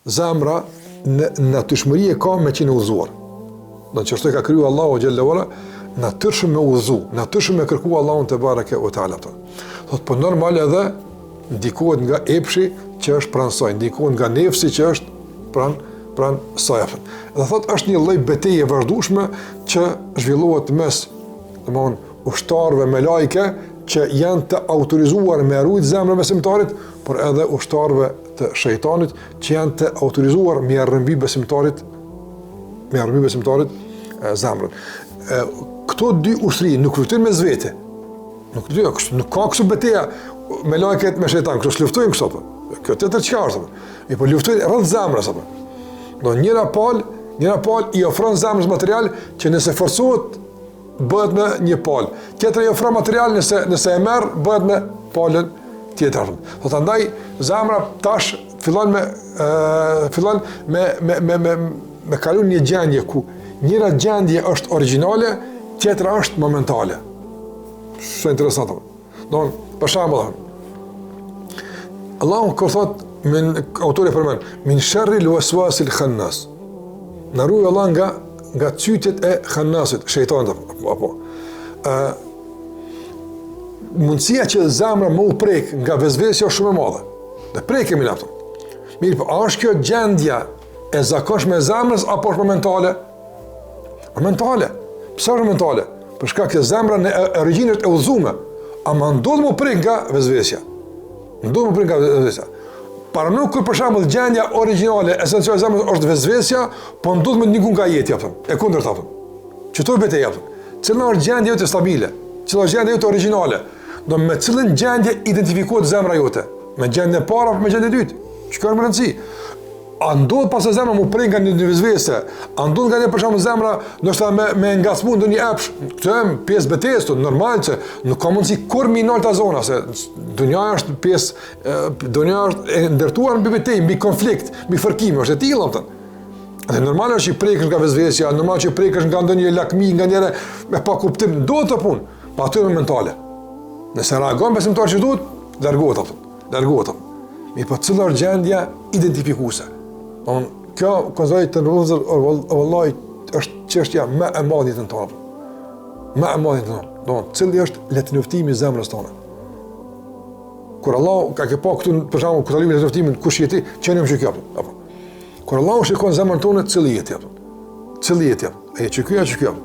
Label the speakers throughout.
Speaker 1: zemra në natyrshmëri e ka me qenë udhëzuar. Do të thotë ka kriju Allahu xhallahu ala natyrshëm me udhëzu, natyrshëm me kërku Allahun te bareke u teala. Thotë po normal edhe ndikohet nga epshi që është pranë saj, ndikohet nga nefsi që është pranë saj. Dhe thotë është një lloj betejë e vazhdueshme që zhvillohet mes, domthonë, ushtarëve me lajke që janë të autorizuar me rujt zemrën e besimtarit, por edhe ushtarëve të shejtanit që janë të autorizuar me rrëmbi besimtarit zemrën. Këto dy ushtri nuk luftojnë me zvete. Nuk ka kështu betejë me lajket me shejtan, kështu luftojnë kështu apo. Kjo tjetër çka është apo? I po luftojnë rreth zemrës apo. Do njëra palë i ofron zemrës material që nëse forcohet bëhet me një palë. Tjetra i ofron material nëse e merr bëhet me palën tjetër. Do të ndaj zemra tash fillon me kalon një gjendje ku njëra gjendje është origjinale, tjetra është momentale. Shumë interesant. Don, për shembull, Allahu kur thot autori përmend min sharri al-waswasil khannas. Na ruaj Allah nga çytet e khannasit, shejtanit apo. Mundësia që zemra më u prek nga vezvesja është shumë e madhe. Dhe prekemi në ato. Mirë, po a është kjo gjendja e zakonshme e zemrës apo është momentale? Momentale. Pse është momentale? Për shkak se zemra në origjinë është e udhëzuar, ama ndodh më prek nga vezvesja. Para nuk kur për shembull gjendja origjinale esenciale e zemrës është vezvesja, po ndodh me një nga jeti apo. E kundërta apo. Çto betejë apo. Cila është gjendja jote stabile? Cila është gjendja jote origjinale? Do me cilën gjendje identifikohet zemra jote? Me gjendjen e parë apo me gjendjen e dytë? Çka më rëndësi? A ndodh pas zemra mu prek nga një vezvese? A ndodh nga një për shembull zemra ndoshta me ngacmu ndonjë epsh? Këtë është pjesë betejës, normal që nuk ka mundësi kur mi nolta zona se dunja është e ndërtuar mbi betejë, mbi konflikt, mbi fërkim, është e tillë domethënë. Dhe normal është që prekësh nga vezvesja, normal që prekësh nga ndonjë lakmi, nga njëre me pa kuptim, duhet të punë, pa aty mentale. Nëse reagon besimtar që duhet, largohet. Mi po cila është gjendja identifikuese. Kjo konzoj të nërëzër, vëllaj, është çështja më e madhe në tonë. Më e madhe në tonë. Cili është letënjoftimi i zemrës tonë. Kur Allah ka ke pa këtu për shembull kur talim letënjoftimin kush jeti, çenim që kjo apo. Kur Allah shikon zemrën tonë, cili jeti apo. Cili jeti apo. E çka.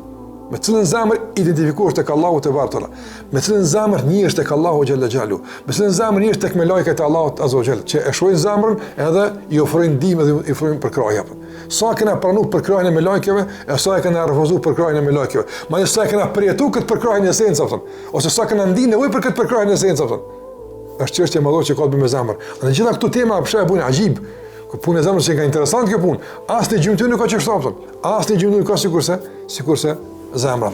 Speaker 1: Me cilën zemër identifikohesh tek Allahu te bartalla. Me cilën zemër njihesh tek Allahu xhalla xhalu. Me cilën zemër njihesh tek me lajket e Allahut azza wa jall, që e shohin zemrën edhe i ofrojnë ndihmë dhe i ofrojnë përkrahje. Sa kena pranuar përkrahjen e me lajkeve, e sa kena refuzuar përkrahjen e me lajkeve. Madje sa kena përjetuar këtë përkrahjen e esencës apo. Ose sa kena ndinë nevojë për këtë përkrahjen e esencës apo. Është çështje e madhe që ka të bëjë me zemrën. Në gjitha këto tema pse e bën ajib. Ku punë e zemrës që ka interesant kjo punë. As në gjymtyr nuk ka çështje apo. As në gjymtyr ka sikurse zemra.